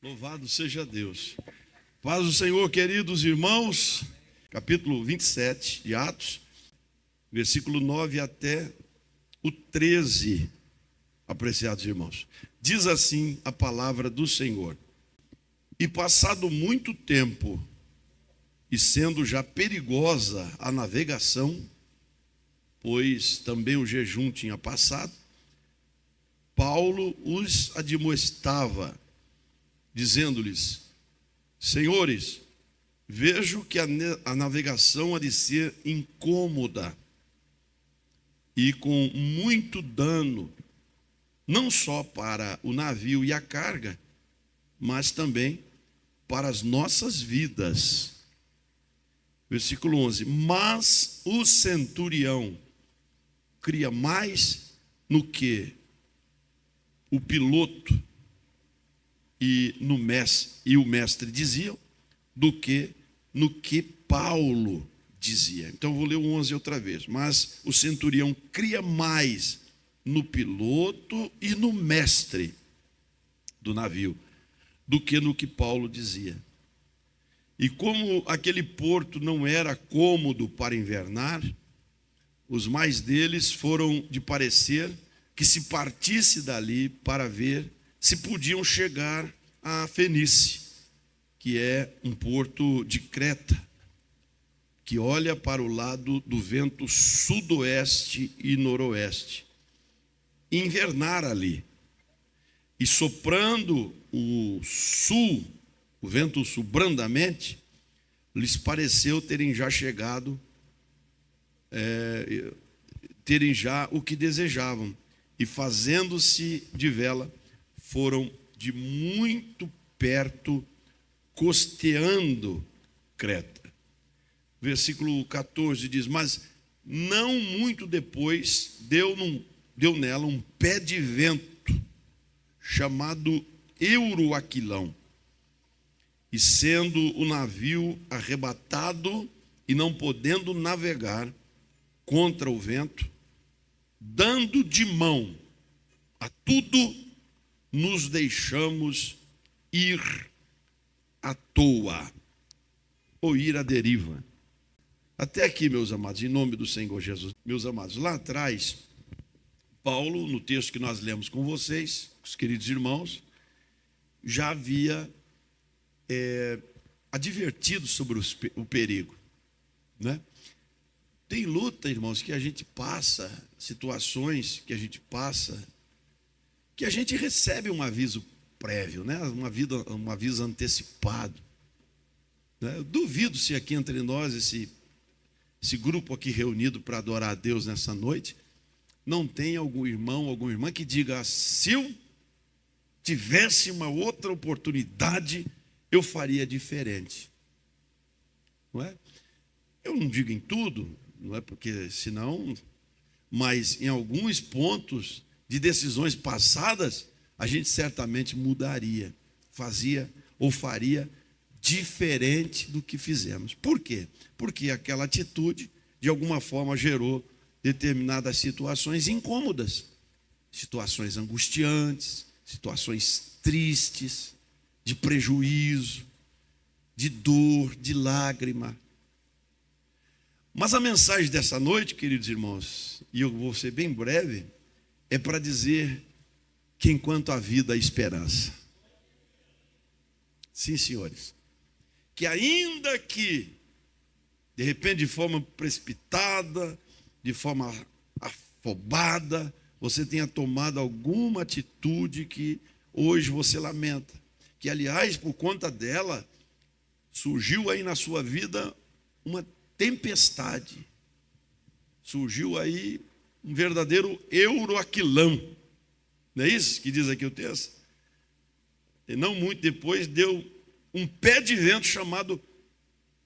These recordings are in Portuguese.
Louvado seja Deus. Paz do Senhor, queridos irmãos. Capítulo 27 de Atos, versículo 9 até o 13, apreciados irmãos. Diz assim a palavra do Senhor: E passado muito tempo, e sendo já perigosa a navegação, pois também o jejum tinha passado, Paulo os admoestava, dizendo-lhes: Senhores, vejo que a navegação há de ser incômoda e com muito dano, não só para o navio e a carga, mas também para as nossas vidas. Versículo 11: Mas o centurião cria mais no que o piloto e o mestre diziam, do que no que Paulo dizia. Então eu vou ler o 11 outra vez. Mas o centurião cria mais no piloto e no mestre do navio do que no que Paulo dizia. E como aquele porto não era cômodo para invernar, os mais deles foram de parecer que se partisse dali para ver se podiam chegar a Fenícia, que é um porto de Creta, que olha para o lado do vento sudoeste e noroeste, e invernar ali. E soprando o vento sul brandamente, lhes pareceu terem já chegado, terem já o que desejavam, e fazendo-se de vela, foram de muito perto, costeando Creta. Versículo 14 diz: Mas não muito depois deu nela um pé de vento, chamado Euroaquilão, e sendo o navio arrebatado e não podendo navegar contra o vento, dando de mão a tudo, nos deixamos ir à toa, ou ir à deriva. Até aqui, meus amados, em nome do Senhor Jesus. Meus amados, lá atrás, Paulo, no texto que nós lemos com vocês, os queridos irmãos, já havia advertido sobre o perigo, né? Tem luta, irmãos, que a gente passa, situações que a gente passa, que a gente recebe um aviso prévio, né? Um aviso antecipado, né? Eu duvido se aqui entre nós, esse grupo aqui reunido para adorar a Deus nessa noite, não tem algum irmão, alguma irmã que diga: se eu tivesse uma outra oportunidade, eu faria diferente. Não é? Eu não digo em tudo, não é porque senão, mas em alguns pontos de decisões passadas, a gente certamente mudaria, fazia ou faria diferente do que fizemos. Por quê? Porque aquela atitude, de alguma forma, gerou determinadas situações incômodas, situações angustiantes, situações tristes, de prejuízo, de dor, de lágrima. Mas a mensagem dessa noite, queridos irmãos, e eu vou ser bem breve, é para dizer que enquanto há vida há esperança. Sim, senhores. Que ainda que, de repente, de forma precipitada, de forma afobada, você tenha tomado alguma atitude que hoje você lamenta. Que, aliás, por conta dela, surgiu aí na sua vida uma tempestade. Surgiu aí um verdadeiro Euroaquilão. Não é isso que diz aqui o texto? E não muito depois deu um pé de vento chamado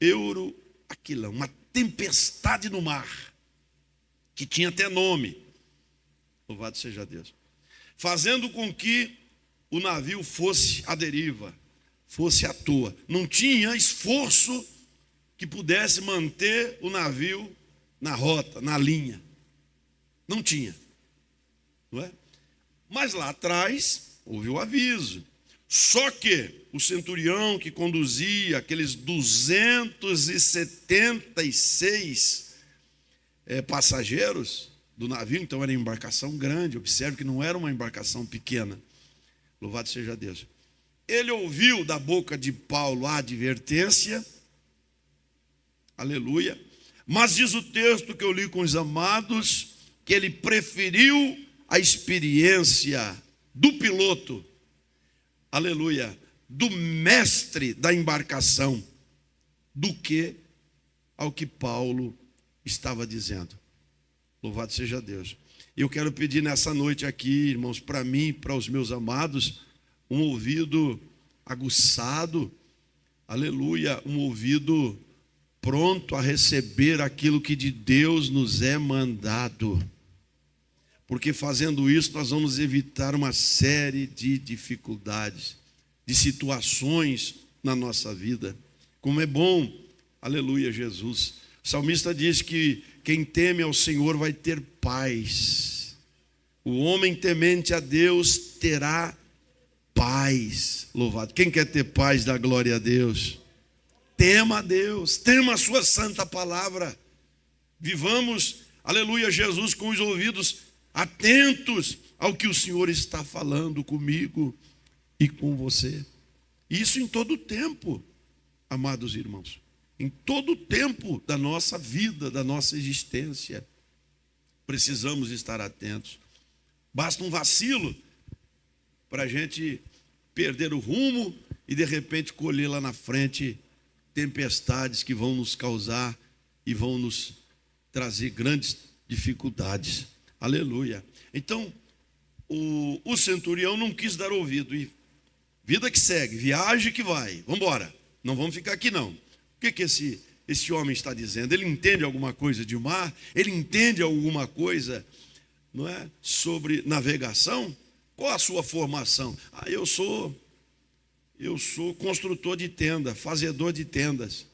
Euroaquilão, uma tempestade no mar, que tinha até nome. Louvado seja Deus. Fazendo com que o navio fosse à deriva, fosse à toa. Não tinha esforço que pudesse manter o navio na rota, na linha. Não tinha. Não é? Mas lá atrás houve o aviso. Só que o centurião que conduzia aqueles 276 passageiros do navio, então era uma embarcação grande, observe que não era uma embarcação pequena, louvado seja Deus. Ele ouviu da boca de Paulo a advertência, aleluia, mas diz o texto que eu li com os amados, que ele preferiu a experiência do piloto, aleluia, do mestre da embarcação, do que ao que Paulo estava dizendo. Louvado seja Deus. Eu quero pedir nessa noite aqui, irmãos, para mim, para os meus amados, um ouvido aguçado, aleluia, um ouvido pronto a receber aquilo que de Deus nos é mandado. Porque fazendo isso nós vamos evitar uma série de dificuldades, de situações na nossa vida. Como é bom, aleluia, Jesus. O salmista diz que quem teme ao Senhor vai ter paz. O homem temente a Deus terá paz. Louvado. Quem quer ter paz, dá glória a Deus. Tema a Deus, tema a sua santa palavra. Vivamos, aleluia, Jesus, com os ouvidos atentos ao que o Senhor está falando comigo e com você. Isso em todo o tempo, amados irmãos. Em todo o tempo da nossa vida, da nossa existência. Precisamos estar atentos. Basta um vacilo para a gente perder o rumo e de repente colher lá na frente tempestades que vão nos causar e vão nos trazer grandes dificuldades. Aleluia. Então, o centurião não quis dar ouvido. E vida que segue, viagem que vai. Vamos embora. Não vamos ficar aqui não. O que esse homem está dizendo? Ele entende alguma coisa de mar? Ele entende alguma coisa, não é, sobre navegação? Qual a sua formação? Eu sou construtor de tenda, fazedor de tendas.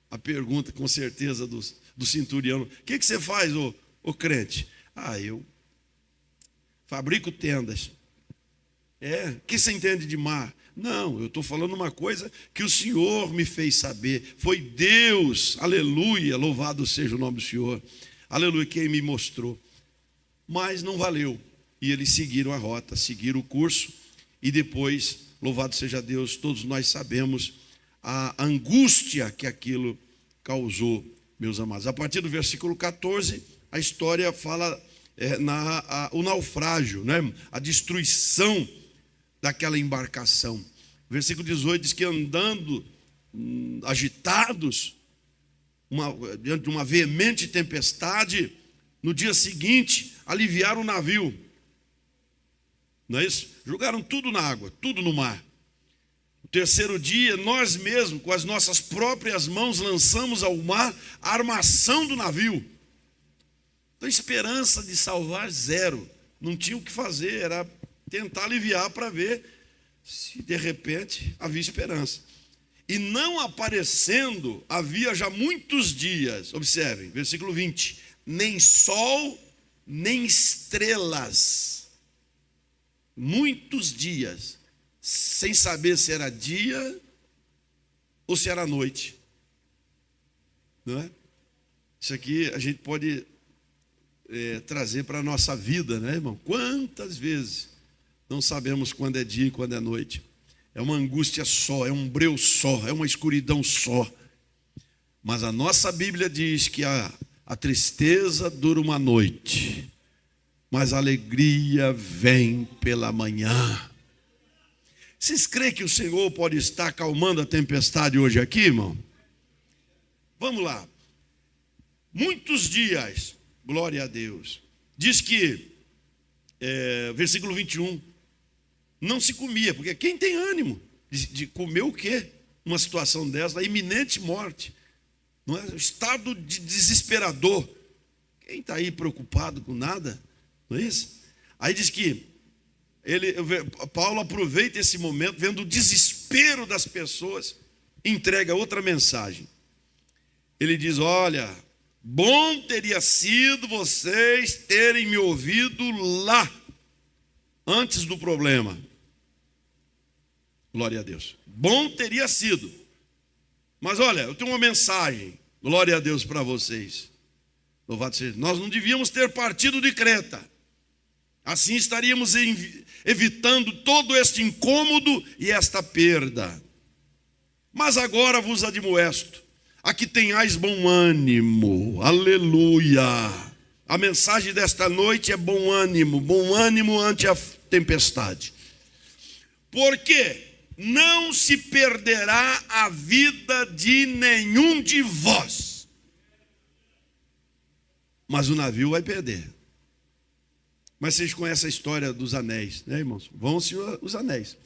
A pergunta, com certeza, do centurião: o que você faz, ô crente? Eu fabrico tendas. O que você entende de mar? Não, eu estou falando uma coisa que o Senhor me fez saber. Foi Deus, aleluia, louvado seja o nome do Senhor, aleluia, quem me mostrou. Mas não valeu. E eles seguiram a rota, seguiram o curso, e depois, louvado seja Deus, todos nós sabemos a angústia que aquilo causou, meus amados. A partir do versículo 14, a história fala, o naufrágio, né? A destruição daquela embarcação. Versículo 18 diz que andando agitados, diante de uma veemente tempestade, no dia seguinte, aliviaram o navio. Não é isso? Jogaram tudo na água, tudo no mar. No terceiro dia, nós mesmos, com as nossas próprias mãos, lançamos ao mar a armação do navio. Então, esperança de salvar zero. Não tinha o que fazer, era tentar aliviar para ver se de repente havia esperança. E não aparecendo, havia já muitos dias, observem, versículo 20, nem sol, nem estrelas. Muitos dias, sem saber se era dia ou se era noite. Não é? Isso aqui a gente pode trazer para a nossa vida, né, irmão? Quantas vezes não sabemos quando é dia e quando é noite? É uma angústia só, é um breu só, é uma escuridão só. Mas a nossa Bíblia diz que a tristeza dura uma noite, mas a alegria vem pela manhã. Vocês creem que o Senhor pode estar acalmando a tempestade hoje aqui, irmão? Vamos lá. Muitos dias, glória a Deus. Diz que, versículo 21, não se comia, porque quem tem ânimo de comer o quê? Numa situação dessa, da iminente morte, não é? Estado de desesperador. Quem está aí preocupado com nada? Não é isso? Aí diz que Paulo aproveita esse momento, vendo o desespero das pessoas, entrega outra mensagem. Ele diz: olha, bom teria sido vocês terem me ouvido lá, antes do problema. Glória a Deus. Bom teria sido. Mas olha, eu tenho uma mensagem. Glória a Deus para vocês. Louvado seja. Nós não devíamos ter partido de Creta. Assim estaríamos evitando todo este incômodo e esta perda. Mas agora vos admoesto, a que tenhais bom ânimo. Aleluia. A mensagem desta noite é bom ânimo ante a tempestade. Porque não se perderá a vida de nenhum de vós. Mas o navio vai perder. Mas vocês conhecem a história dos anéis, né, irmãos? Vão-se os anéis.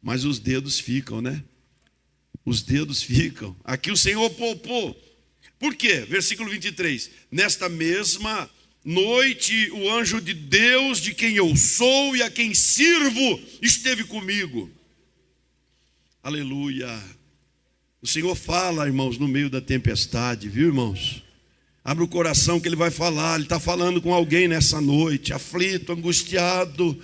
Mas os dedos ficam, né? Os dedos ficam. Aqui o Senhor poupou. Por quê? Versículo 23. Nesta mesma noite, o anjo de Deus, de quem eu sou e a quem sirvo, esteve comigo. Aleluia. O Senhor fala, irmãos, no meio da tempestade, viu, irmãos? Abre o coração que Ele vai falar. Ele está falando com alguém nessa noite, aflito, angustiado,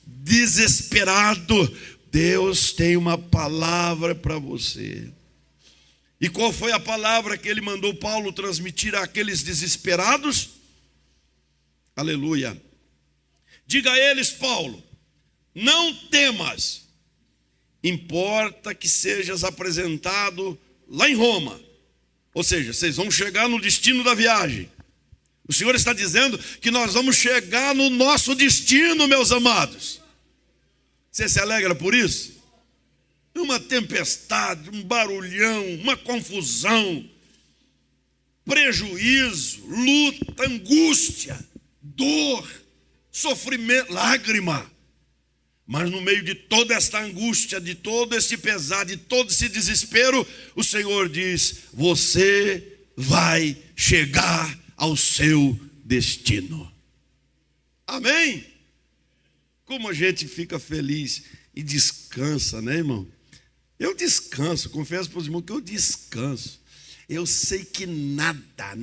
desesperado. Deus tem uma palavra para você. E qual foi a palavra que Ele mandou Paulo transmitir àqueles desesperados? Aleluia. Diga a eles, Paulo, não temas, importa que sejas apresentado lá em Roma. Ou seja, vocês vão chegar no destino da viagem. O Senhor está dizendo que nós vamos chegar no nosso destino, meus amados. Você se alegra por isso? Uma tempestade, um barulhão, uma confusão, prejuízo, luta, angústia, dor, sofrimento, lágrima. Mas no meio de toda esta angústia, de todo esse pesar, de todo esse desespero, o Senhor diz: você vai chegar ao seu destino. Amém? Como a gente fica feliz e descansa, né, irmão? Eu descanso, confesso para os irmãos que eu descanso. Eu sei que nada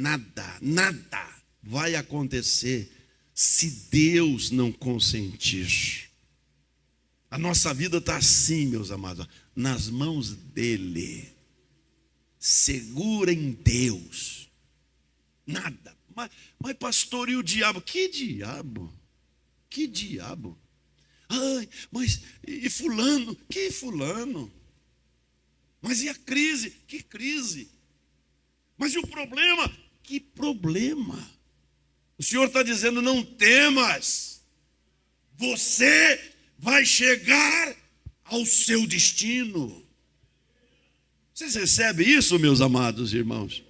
vai acontecer se Deus não consentir. A nossa vida está assim, meus amados, nas mãos dEle. Segura em Deus. Nada. Mas pastor, e o diabo? Que diabo? Que diabo? Ai, mas e fulano? Que fulano? Mas e a crise? Que crise? Mas e o problema? Que problema? O Senhor está dizendo: não temas. Você vai chegar ao seu destino. Vocês recebem isso, meus amados irmãos?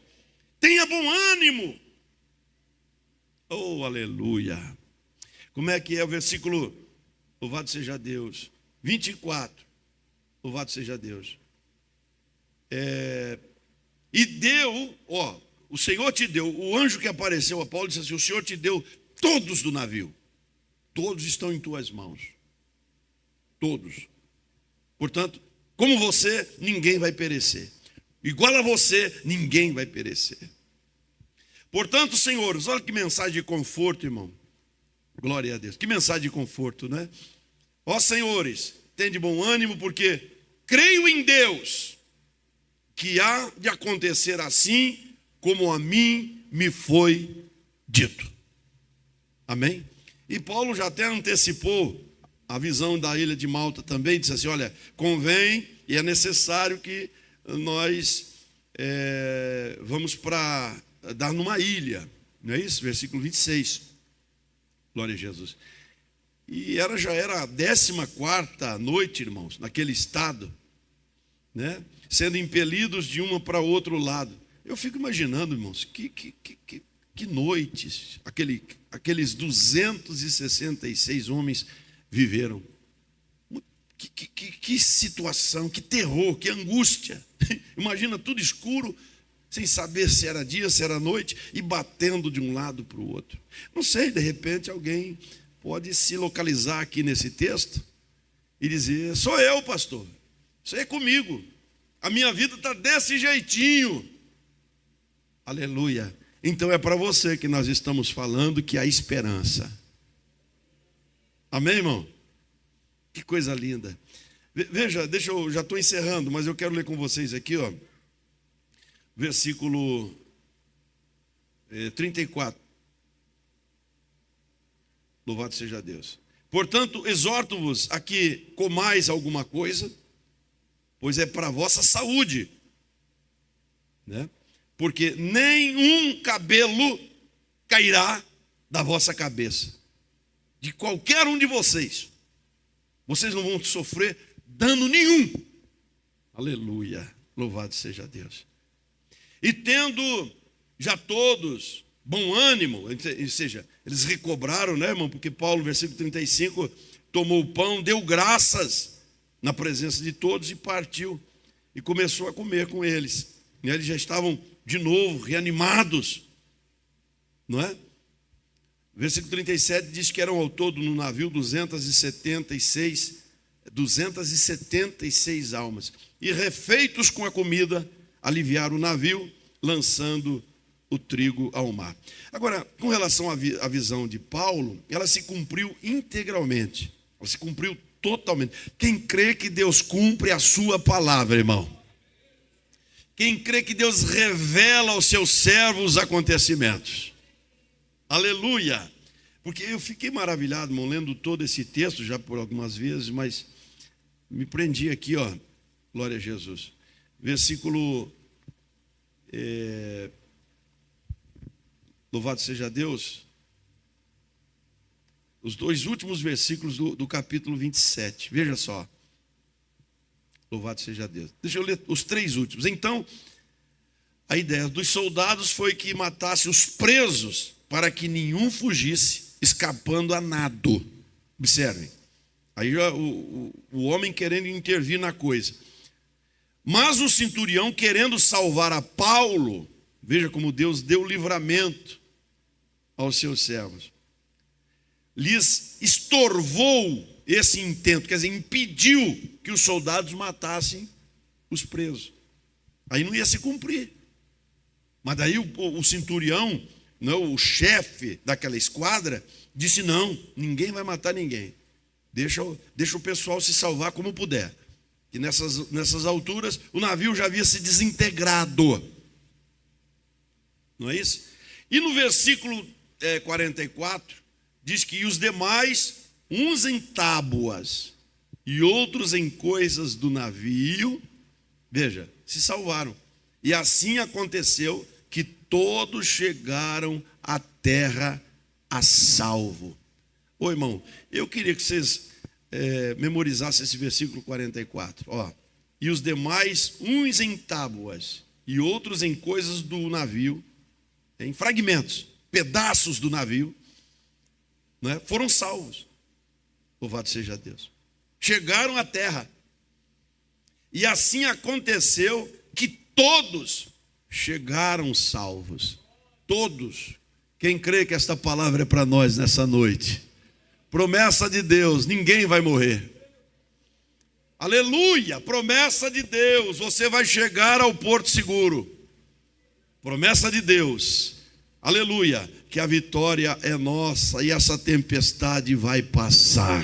Tenha bom ânimo. Oh, aleluia. Como é que é o versículo? Louvado seja Deus. 24. Louvado seja Deus. E deu, o Senhor te deu, o anjo que apareceu a Paulo disse assim: o Senhor te deu todos do navio. Todos estão em tuas mãos. Todos. Portanto, como você, ninguém vai perecer. Igual a você, ninguém vai perecer. Portanto, senhores, olha que mensagem de conforto, irmão. Glória a Deus. Que mensagem de conforto, né? Ó senhores, tende bom ânimo, porque creio em Deus, que há de acontecer assim como a mim me foi dito. Amém? E Paulo já até antecipou a visão da ilha de Malta também, disse assim: olha, convém e é necessário que nós vamos para dar numa ilha, não é isso? Versículo 26, glória a Jesus. E já era a 14ª noite, irmãos, naquele estado, né? Sendo impelidos de uma para outro lado. Eu fico imaginando, irmãos, que noites aqueles 266 homens viveram. Que situação, que terror, que angústia. Imagina tudo escuro, sem saber se era dia, se era noite, e batendo de um lado para o outro. Não sei, de repente alguém pode se localizar aqui nesse texto e dizer: sou eu, pastor, isso aí é comigo, a minha vida está desse jeitinho. Aleluia. Então é para você que nós estamos falando que há esperança. Amém, irmão? Que coisa linda. Veja, já estou encerrando, mas eu quero ler com vocês aqui, ó, versículo 34. Louvado seja Deus. Portanto, exorto-vos a que comais alguma coisa, pois é para a vossa saúde, né? Porque nenhum cabelo cairá da vossa cabeça, de qualquer um de vocês. Vocês não vão sofrer dano nenhum. Aleluia, louvado seja Deus. E tendo já todos bom ânimo, ou seja, eles recobraram, né, irmão? Porque Paulo, versículo 35, tomou o pão, deu graças na presença de todos e partiu. E começou a comer com eles. E eles já estavam de novo reanimados, não é? Versículo 37 diz que eram ao todo no navio 276 almas. E refeitos com a comida, aliviaram o navio, lançando o trigo ao mar. Agora, com relação à visão de Paulo, ela se cumpriu integralmente. Ela se cumpriu totalmente. Quem crê que Deus cumpre a sua palavra, irmão? Quem crê que Deus revela aos seus servos os acontecimentos? Aleluia! Porque eu fiquei maravilhado, irmão, lendo todo esse texto já por algumas vezes, mas me prendi aqui, ó, glória a Jesus. Versículo, louvado seja Deus, os dois últimos versículos do capítulo 27, veja só. Louvado seja Deus. Deixa eu ler os três últimos. Então, a ideia dos soldados foi que matasse os presos, para que nenhum fugisse, escapando a nado. Observem. Aí o homem querendo intervir na coisa. Mas o centurião, querendo salvar a Paulo, veja como Deus deu livramento aos seus servos, lhes estorvou esse intento, quer dizer, impediu que os soldados matassem os presos. Aí não ia se cumprir. Mas daí o centurião, não, o chefe daquela esquadra, disse: não, ninguém vai matar ninguém. Deixa o pessoal se salvar como puder. Que nessas alturas o navio já havia se desintegrado. Não é isso? E no versículo 44, diz que os demais, uns em tábuas e outros em coisas do navio, veja, se salvaram. E assim aconteceu que todos chegaram à terra a salvo. Ô irmão, eu queria que vocês memorizassem esse versículo 44. Ó, e os demais, uns em tábuas e outros em coisas do navio, em fragmentos, pedaços do navio, né, foram salvos. Louvado seja Deus. Chegaram à terra. E assim aconteceu que todos chegaram salvos. Todos. Quem crê que esta palavra é para nós nessa noite? Promessa de Deus, ninguém vai morrer. Aleluia, promessa de Deus, você vai chegar ao porto seguro. Promessa de Deus, aleluia, que a vitória é nossa e essa tempestade vai passar.